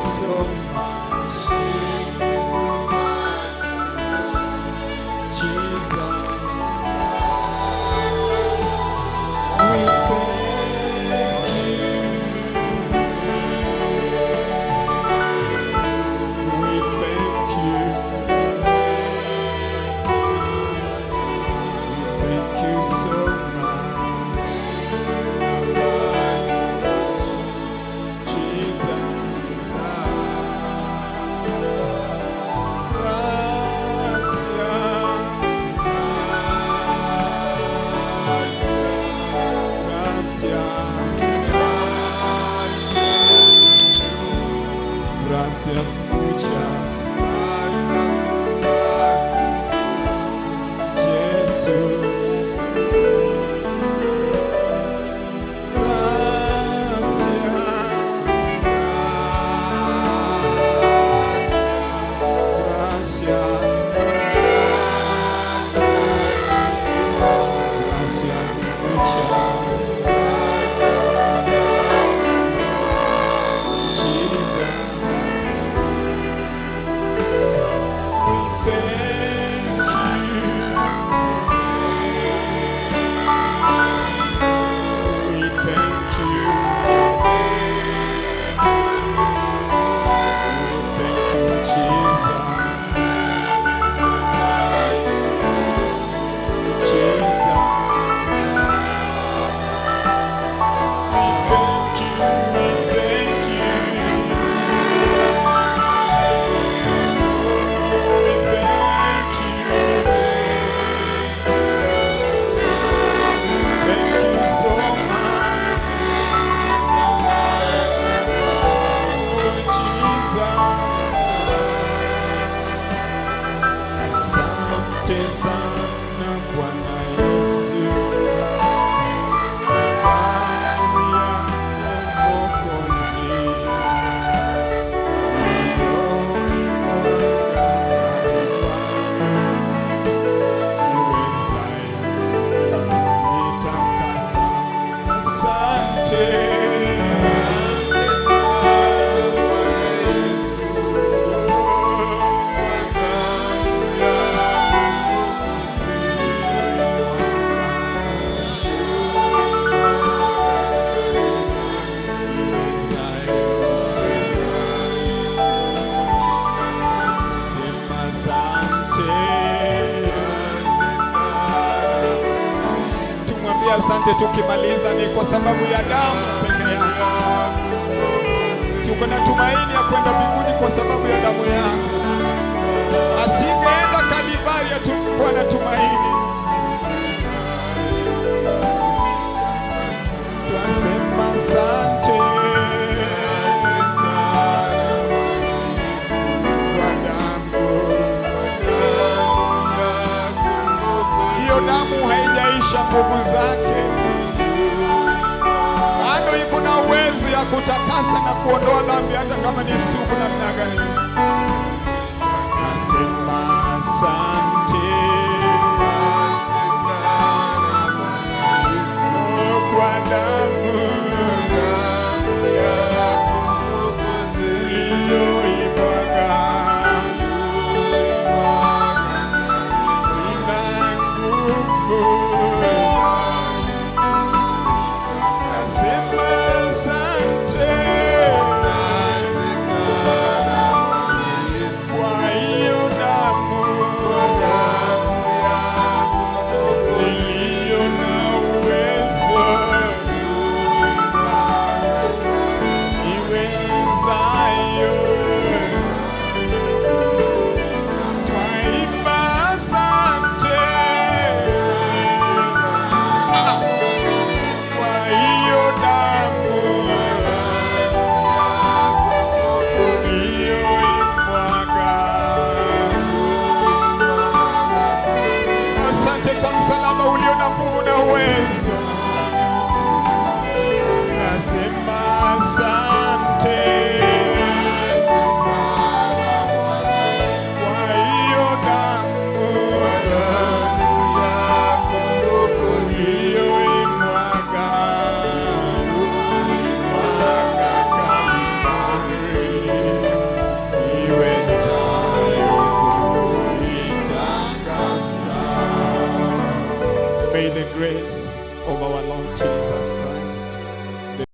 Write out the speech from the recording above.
so much. Jesus, we thank you. We thank you. We thank you so much. Jesus, gracias muchas, Jesús. Asante tukimaliza ni kwa sababu ya damu pekee yako. Tuko na tumaini ya kwenda mbinguni kwa sababu ya damu yako. Asingeenda Kalvari hatukuwa na tumaini. Twasema asante kwa damu. Hiyo damu haijaisha nguvu zake. Bado iko na uwezo ya kutakasa na kuondoa dhambi hata kama ni sugu namna gani.